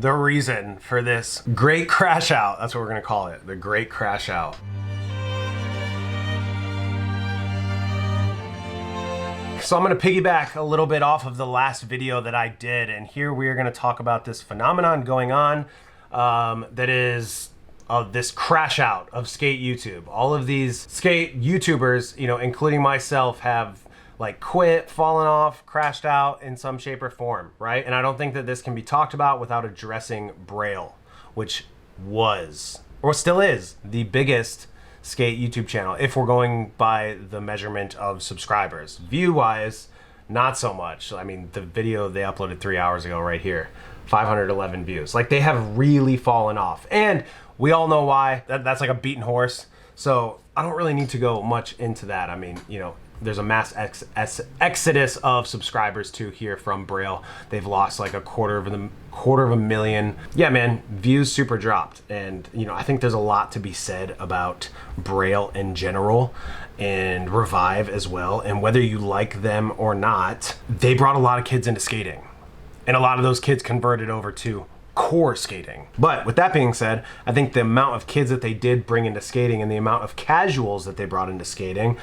the reason for this great crash out. That's what we're gonna call it, the great crash out. So I'm gonna piggyback a little bit off of the last video that I did, and here we are gonna talk about this phenomenon going on that is this crash out of skate YouTube. All of these skate YouTubers, you know, including myself, have like quit, fallen off, crashed out in some shape or form, right? And I don't think that this can be talked about without addressing Braille, which was, or still is, the biggest skate YouTube channel, if we're going by the measurement of subscribers. View-wise, not so much. I mean, the video they uploaded 3 hours ago right here, 511 views. Like, they have really fallen off. And we all know why. That's like a beaten horse. So I don't really need to go much into that. I mean, you know, there's a mass exodus of subscribers too here from Braille. They've lost like a quarter of a million. Yeah, man, views super dropped. And you know, I think there's a lot to be said about Braille in general and Revive as well. And whether you like them or not, they brought a lot of kids into skating. And a lot of those kids converted over to core skating. But with that being said, I think the amount of kids that they did bring into skating and the amount of casuals that they brought into skating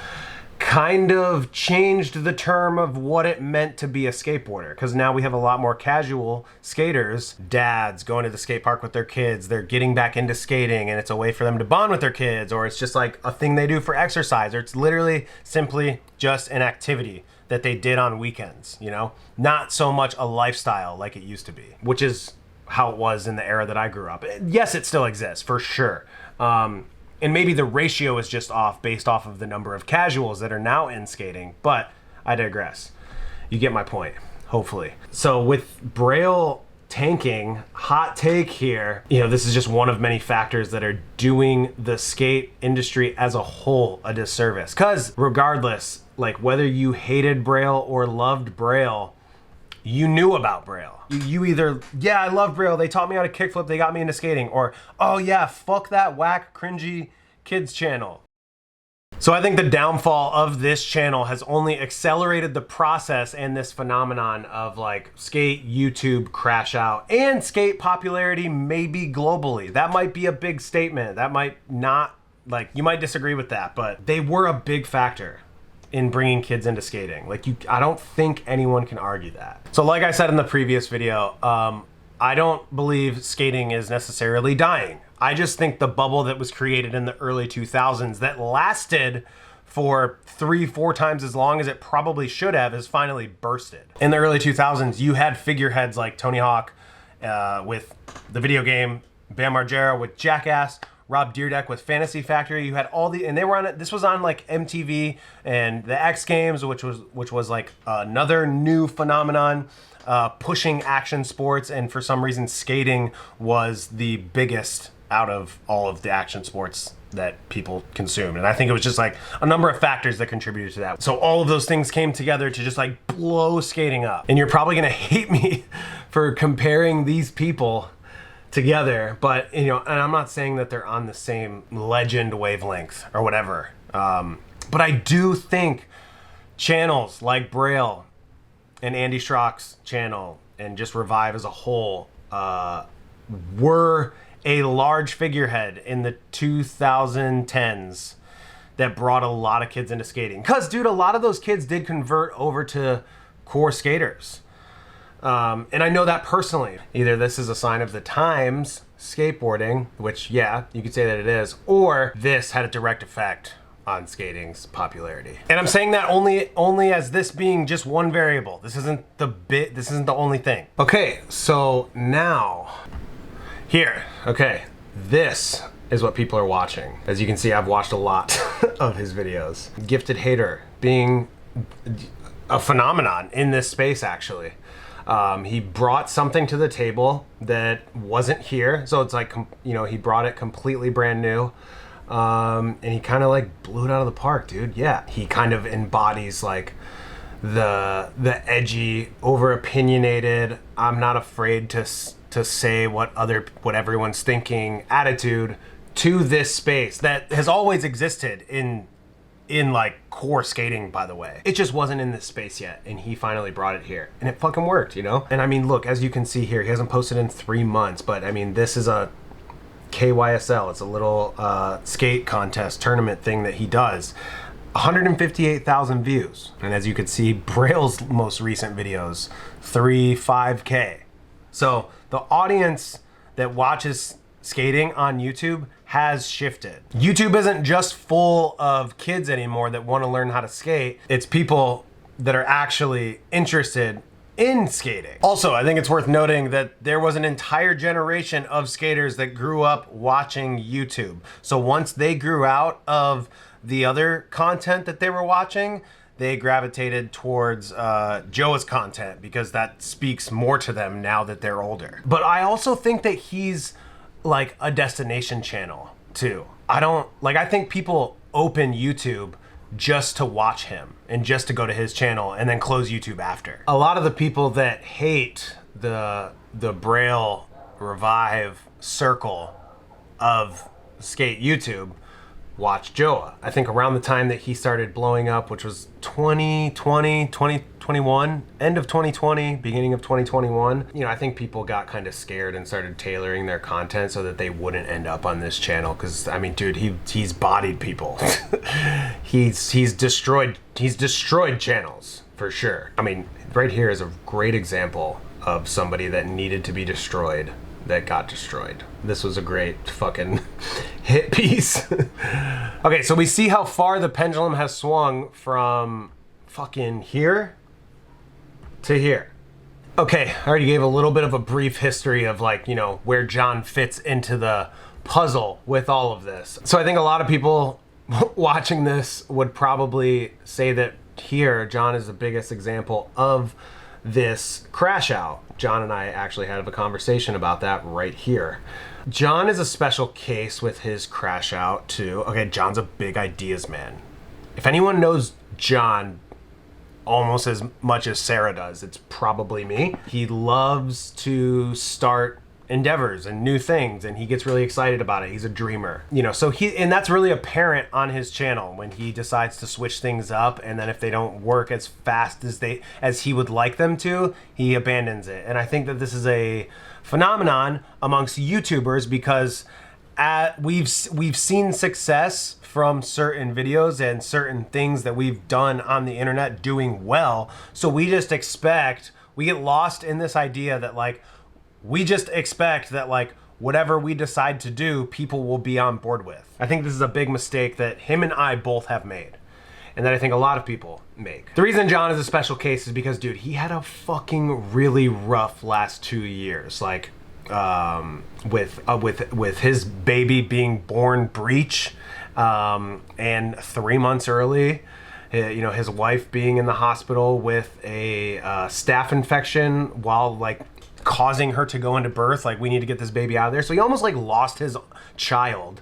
kind of changed the term of what it meant to be a skateboarder, because now we have a lot more casual skaters, dads going to the skate park with their kids. They're getting back into skating and it's a way for them to bond with their kids, or it's just like a thing they do for exercise, or it's literally simply just an activity that they did on weekends, you know? Not so much a lifestyle like it used to be, which is how it was in the era that I grew up. Yes, it still exists for sure. And maybe the ratio is just off based off of the number of casuals that are now in skating, but I digress. You get my point, hopefully. So with Braille tanking, hot take here, you know, this is just one of many factors that are doing the skate industry as a whole a disservice. Because regardless, like whether you hated Braille or loved Braille, you knew about Braille. You either, yeah, I love Braille, they taught me how to kickflip, they got me into skating, or, oh yeah, fuck that whack, cringy kids channel. So I think the downfall of this channel has only accelerated the process and this phenomenon of like skate YouTube crash out and skate popularity maybe globally. That might be a big statement. That might not, like, you might disagree with that, but they were a big factor in bringing kids into skating. Like, I don't think anyone can argue that. So like I said in the previous video, I don't believe skating is necessarily dying. I just think the bubble that was created in the early 2000s that lasted for 3-4 times as long as it probably should have has finally bursted. In the early 2000s, you had figureheads like Tony Hawk with the video game, Bam Margera with Jackass, Rob Dyrdek with Fantasy Factory. You had all the, and they were on it. This was on like MTV and the X Games, which was like another new phenomenon pushing action sports. And for some reason, skating was the biggest out of all of the action sports that people consumed. And I think it was just like a number of factors that contributed to that. So all of those things came together to just like blow skating up. And you're probably gonna hate me for comparing these people together, but you know, and I'm not saying that they're on the same legend wavelength or whatever, but I do think channels like Braille and Andy Schrock's channel and just Revive as a whole were a large figurehead in the 2010s that brought a lot of kids into skating. Because dude, a lot of those kids did convert over to core skaters. And I know that personally. Either this is a sign of the times, skateboarding, which yeah, you could say that it is, or this had a direct effect on skating's popularity. And I'm saying that only as this being just one variable. This isn't the only thing. Okay, so now here, okay, this is what people are watching. As you can see, I've watched a lot of his videos. Gifted Hater being a phenomenon in this space, actually. He brought something to the table that wasn't here. So it's like, you know, he brought it completely brand new. And he kind of like blew it out of the park, dude. Yeah, he kind of embodies like the edgy, over opinionated, I'm not afraid to say what everyone's thinking attitude to this space that has always existed in in like core skating, by the way. It just wasn't in this space yet, and he finally brought it here, and it fucking worked, you know? And I mean, look, as you can see here, he hasn't posted in 3 months, but I mean, this is a KYSL. It's a little skate contest tournament thing that he does. 158,000 views. And as you can see, Braille's most recent videos, 5K. So the audience that watches skating on YouTube has shifted. YouTube isn't just full of kids anymore that want to learn how to skate. It's people that are actually interested in skating. Also, I think it's worth noting that there was an entire generation of skaters that grew up watching YouTube. So once they grew out of the other content that they were watching, they gravitated towards Joa's content because that speaks more to them now that they're older. But I also think that he's like a destination channel too. I think people open YouTube just to watch him and just to go to his channel and then close YouTube after. A lot of the people that hate the Braille Revive circle of skate YouTube watch Joa. I think around the time that he started blowing up, which was 2021, end of 2020, beginning of 2021, you know, I think people got kind of scared and started tailoring their content so that they wouldn't end up on this channel. Cause I mean, dude, he's bodied people. he's destroyed channels for sure. I mean, right here is a great example of somebody that needed to be destroyed that got destroyed. This was a great fucking hit piece. Okay, so we see how far the pendulum has swung from fucking here to here. Okay, I already gave a little bit of a brief history of like, you know, where John fits into the puzzle with all of this. So I think a lot of people watching this would probably say that here, John is the biggest example of this crash out. John and I actually had a conversation about that right here. John is a special case with his crash out too. Okay, John's a big ideas man. If anyone knows John almost as much as Sarah does, it's probably me. He loves to start endeavors and new things, and he gets really excited about it. He's a dreamer, you know, so and that's really apparent on his channel when he decides to switch things up, and then if they don't work as fast as he would like them to, he abandons it. And I think that this is a phenomenon amongst YouTubers because we've seen success from certain videos and certain things that we've done on the internet doing well, so we get lost in this idea that like we just expect that like whatever we decide to do, people will be on board with. I think this is a big mistake that him and I both have made, and that I think a lot of people make. The reason John is a special case is because, dude, he had a fucking really rough last 2 years. Like, with his baby being born breech, and 3 months early, you know, his wife being in the hospital with a staph infection while like causing her to go into birth, like we need to get this baby out of there. So he almost like lost his child.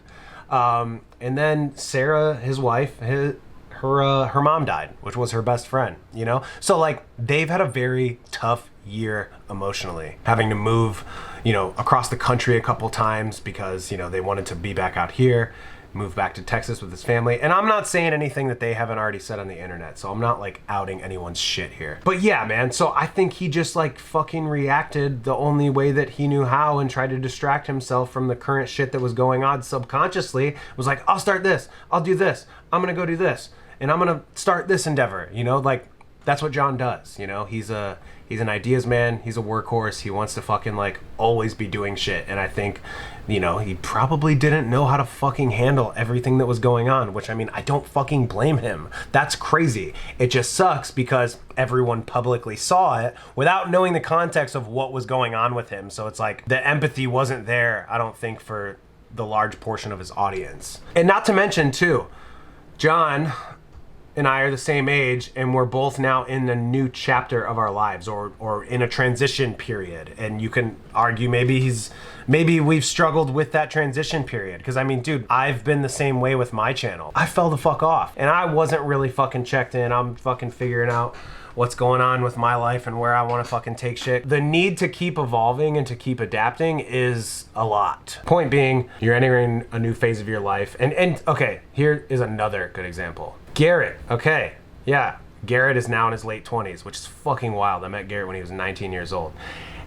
And then Sarah, his wife, her mom died, which was her best friend, you know? So like they've had a very tough year emotionally, having to move, you know, across the country a couple times because, you know, they wanted to be back out here, move back to Texas with his family. And I'm not saying anything that they haven't already said on the internet, so I'm not like outing anyone's shit here. But yeah, man, so I think he just like fucking reacted the only way that he knew how and tried to distract himself from the current shit that was going on subconsciously. Was like, I'll start this, I'll do this, I'm gonna go do this, and I'm gonna start this endeavor, you know? Like, that's what John does, you know? He's an ideas man, he's a workhorse, he wants to fucking like always be doing shit. And I think, you know, he probably didn't know how to fucking handle everything that was going on, which I mean, I don't fucking blame him. That's crazy. It just sucks because everyone publicly saw it without knowing the context of what was going on with him. So it's like the empathy wasn't there, I don't think, for the large portion of his audience. And not to mention too, John and I are the same age, and we're both now in a new chapter of our lives, or in a transition period. And you can argue maybe we've struggled with that transition period. Because I mean, dude, I've been the same way with my channel. I fell the fuck off, and I wasn't really fucking checked in. I'm fucking figuring out what's going on with my life and where I want to fucking take shit. The need to keep evolving and to keep adapting is a lot. Point being, you're entering a new phase of your life. And okay, here is another good example. Garrett, okay. Yeah, Garrett is now in his late 20s, which is fucking wild. I met Garrett when he was 19 years old.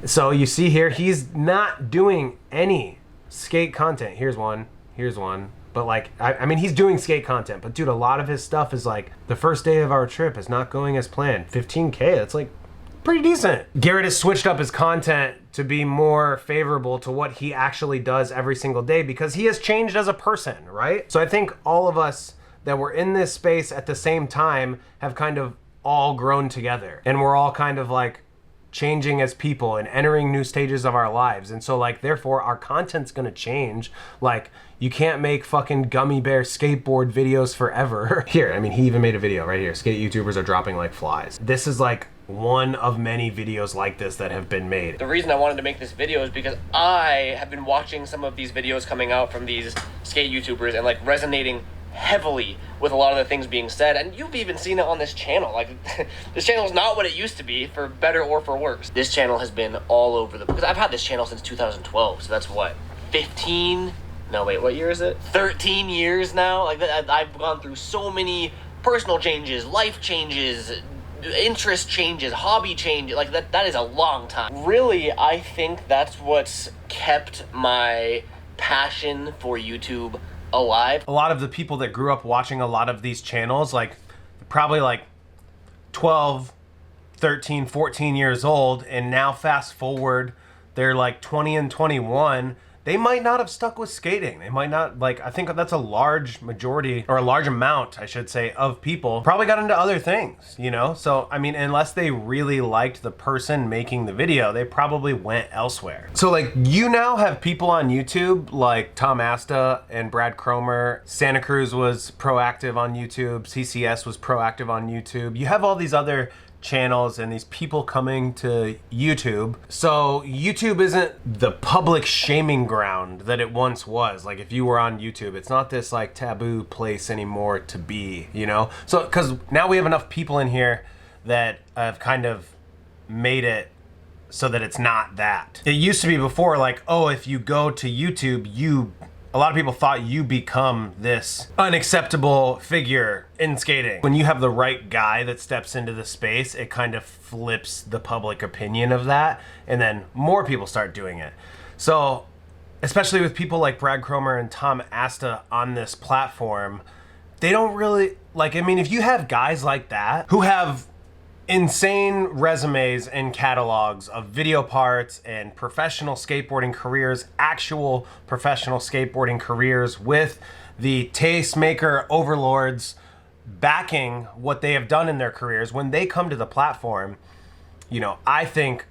So you see here, he's not doing any skate content. Here's one. But like, I mean, he's doing skate content, but dude, a lot of his stuff is like, the first day of our trip is not going as planned. 15K, that's like pretty decent. Garrett has switched up his content to be more favorable to what he actually does every single day because he has changed as a person, right? So I think all of us that were in this space at the same time have kind of all grown together, and we're all kind of like changing as people and entering new stages of our lives. And so like, therefore our content's gonna change. Like, you can't make fucking gummy bear skateboard videos forever. Here, I mean, he even made a video right here. Skate YouTubers are dropping like flies. This is like one of many videos like this that have been made. The reason I wanted to make this video is because I have been watching some of these videos coming out from these skate YouTubers and like resonating heavily with a lot of the things being said, and you've even seen it on this channel. Like, this channel is not what it used to be, for better or for worse. This channel has been all over the, because I've had this channel since 2012, so that's what, 15? No, wait, what year is it? 13 years now. Like, I've gone through so many personal changes, life changes, interest changes, hobby changes. Like, that is a long time. Really, I think that's what's kept my passion for YouTube alive. A lot of the people that grew up watching a lot of these channels, like probably like 12, 13, 14 years old, and now fast forward, they're like 20 and 21, they might not have stuck with skating. They might not, like, I think that's a large majority, or a large amount, I should say, of people probably got into other things, you know? So, I mean, unless they really liked the person making the video, they probably went elsewhere. So, like, you now have people on YouTube like Tom Asta and Brad Cromer. Santa Cruz was proactive on YouTube. CCS was proactive on YouTube. You have all these other channels and these people coming to YouTube. So YouTube isn't the public shaming ground that it once was. Like, if you were on YouTube, it's not this like taboo place anymore to be, you know? So, because now we have enough people in here that have kind of made it so that it's not that. It used to be before, like, oh, if you go to YouTube, a lot of people thought you become this unacceptable figure in skating. When you have the right guy that steps into the space, it kind of flips the public opinion of that, and then more people start doing it. So, especially with people like Brad Cromer and Tom Asta on this platform, they don't really, like, I mean, if you have guys like that who have insane resumes and catalogs of video parts and professional skateboarding careers, actual professional skateboarding careers, with the tastemaker overlords backing what they have done in their careers, when they come to the platform, you know, I think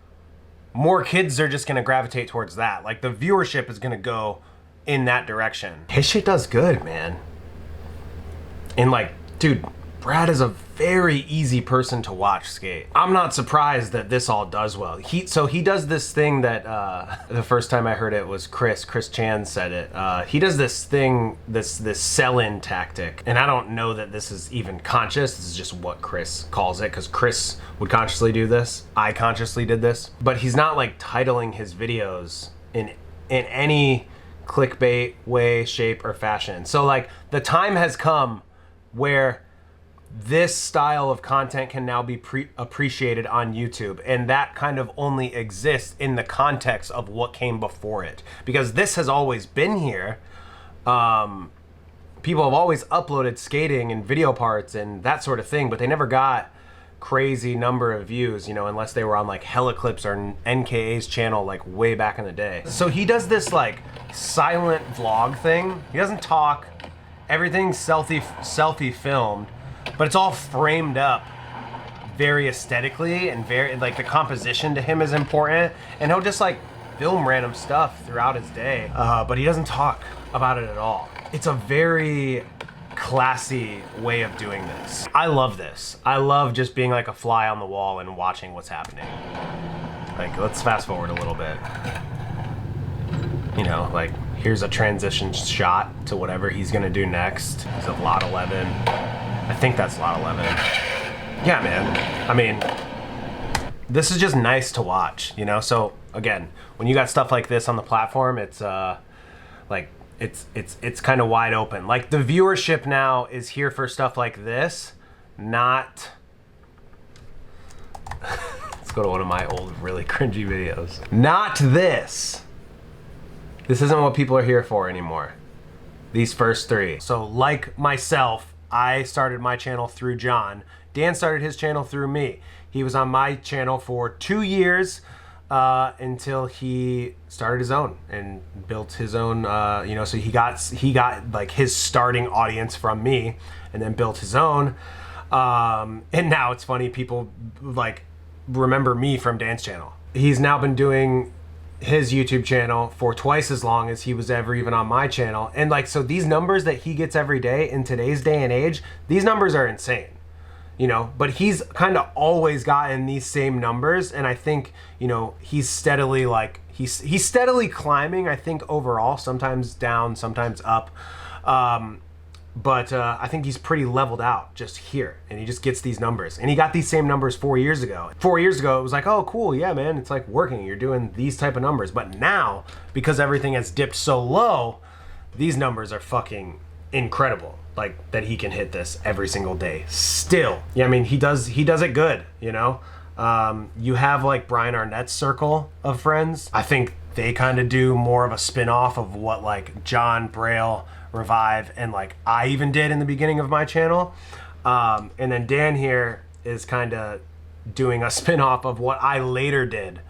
more kids are just gonna gravitate towards that. Like, the viewership is gonna go in that direction. His shit does good, man. And like, dude, Brad is a very easy person to watch skate. I'm not surprised that this all does well. So he does this thing that the first time I heard it was Chris Chan said it. He does this thing, this sell-in tactic, and I don't know that this is even conscious. This is just what Chris calls it, because Chris would consciously do this. I consciously did this, but he's not like titling his videos in any clickbait way, shape, or fashion. So like, the time has come where this style of content can now be appreciated on YouTube, and that kind of only exists in the context of what came before it, because this has always been here. People have always uploaded skating and video parts and that sort of thing, but they never got crazy number of views, you know, unless they were on like Heliclips or NKA's channel like way back in the day. So he does this like silent vlog thing. He doesn't talk, everything's selfie filmed, but it's all framed up very aesthetically, and very, like, the composition to him is important, and he'll just like film random stuff throughout his day, but he doesn't talk about it at all. It's a very classy way of doing this. I love this. I love just being like a fly on the wall and watching what's happening. Like, let's fast forward a little bit. You know, like, here's a transition shot to whatever he's gonna do next. He's at lot 11. I think that's lot 11. Yeah, man. I mean, this is just nice to watch, you know? So, again, when you got stuff like this on the platform, it's, like, it's kind of wide open. Like the viewership now is here for stuff like this, not let's go to one of my old really cringy videos. Not this. This isn't what people are here for anymore. These first three. So like myself, I started my channel through John. Dan started his channel through me. He was on my channel for 2 years until he started his own and built his own, you know, so he got like his starting audience from me and then built his own. And now it's funny, people like remember me from Dan's channel. He's now been doing his YouTube channel for twice as long as he was ever even on my channel. And like, so these numbers that he gets every day in today's day and age, these numbers are insane, you know, but he's kind of always gotten these same numbers. And I think, you know, he's steadily like, he's steadily climbing, I think overall, sometimes down, sometimes up. But I think he's pretty leveled out just here, and he just gets these numbers. And he got these same numbers 4 years ago. 4 years ago, it was like, oh, cool, yeah, man, it's like working. You're doing these type of numbers. But now, because everything has dipped so low, these numbers are fucking incredible. Like, that he can hit this every single day still. Yeah, I mean, he does it good, you know? You have, like, Brian Arnett's circle of friends. I think they kind of do more of a spin-off of what, like, John, Braille, Revive, and like I even did in the beginning of my channel, and then Dan here is kind of doing a spin-off of what I later did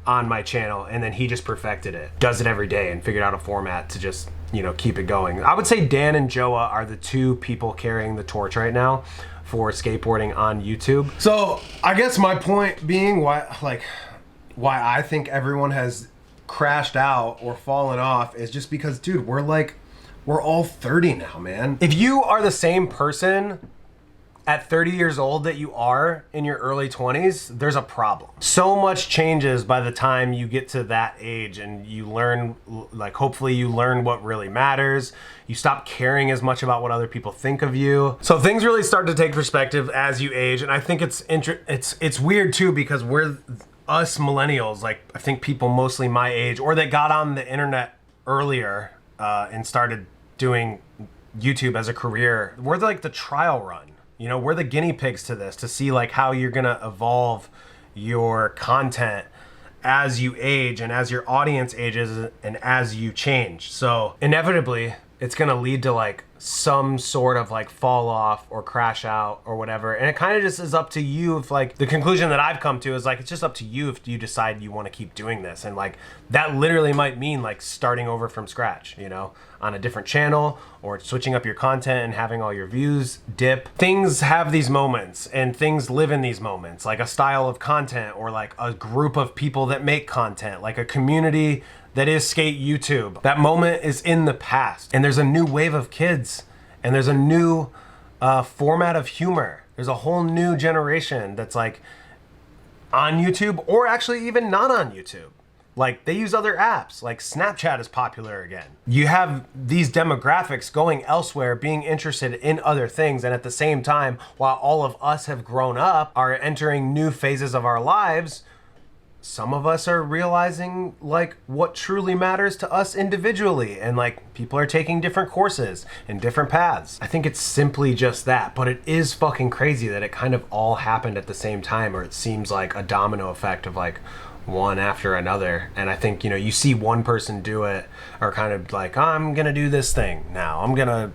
on my channel, and then he just perfected it, does it every day, and figured out a format to just, you know, keep it going. I would say Dan and Joa are the two people carrying the torch right now for skateboarding on YouTube. So I guess my point being why I think everyone has crashed out or fallen off is just because, dude, we're all 30 now, man. If you are the same person at 30 years old that you are in your early 20s, there's a problem. So much changes by the time you get to that age, and you learn, like, hopefully you learn what really matters. You stop caring as much about what other people think of you. So things really start to take perspective as you age, and I think it's weird too, because we're us millennials, like I think people mostly my age or that got on the internet earlier and started doing YouTube as a career, we're like the trial run, you know, we're the guinea pigs to this, to see like how you're gonna evolve your content as you age and as your audience ages and as you change. So inevitably it's gonna lead to like some sort of like fall off or crash out or whatever, and it kind of just is up to you. If like the conclusion that I've come to is like, it's just up to you if you decide you want to keep doing this, and like that literally might mean like starting over from scratch, you know, on a different channel, or switching up your content and having all your views dip. Things have these moments, and things live in these moments, like a style of content or like a group of people that make content, like a community that is skate YouTube. That moment is in the past, and there's a new wave of kids, and there's a new format of humor. There's a whole new generation that's like on YouTube, or actually even not on YouTube. Like they use other apps, like Snapchat is popular again. You have these demographics going elsewhere, being interested in other things, and at the same time, while all of us have grown up, are entering new phases of our lives, some of us are realizing like what truly matters to us individually, and like people are taking different courses and different paths. I think it's simply just that, but it is fucking crazy that it kind of all happened at the same time, or it seems like a domino effect of like one after another. And I think, you know, you see one person do it, or kind of like, oh, I'm gonna do this thing now, I'm gonna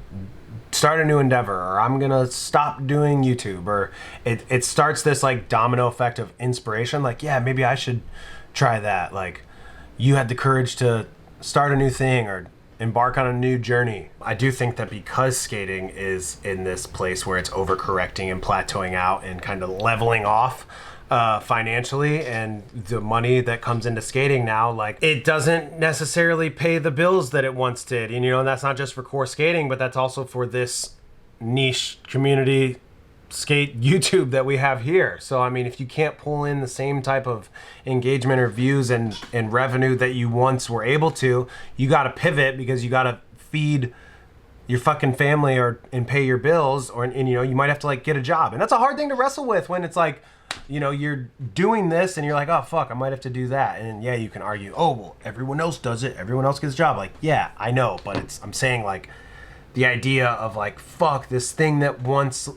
start a new endeavor, or I'm gonna stop doing YouTube, or it starts this like domino effect of inspiration, like, yeah, maybe I should try that. Like you had the courage to start a new thing or embark on a new journey. I do think that because skating is in this place where it's overcorrecting and plateauing out and kind of leveling off financially, and the money that comes into skating now, like it doesn't necessarily pay the bills that it once did. And you know, that's not just for core skating, but that's also for this niche community skate YouTube that we have here. So I mean, if you can't pull in the same type of engagement or views and revenue that you once were able to, you got to pivot, because you got to feed your fucking family and pay your bills, and you know, you might have to like get a job. And that's a hard thing to wrestle with when it's like, You know, you're doing this and you're like, oh fuck, I might have to do that. And yeah, you can argue, oh well, everyone else does it, everyone else gets a job. Like, yeah, I know, but I'm saying like the idea of like, fuck, this thing that once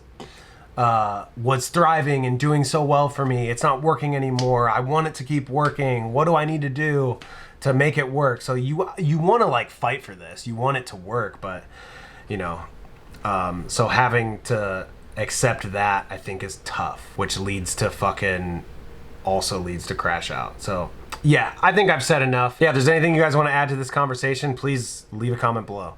was thriving and doing so well for me, it's not working anymore. I want it to keep working. What do I need to do to make it work? So you want to like fight for this. You want it to work, but you know, so having to accept that, I think, is tough, which leads to also leads to crash out. So yeah, I think I've said enough. Yeah, if there's anything you guys want to add to this conversation, please leave a comment below.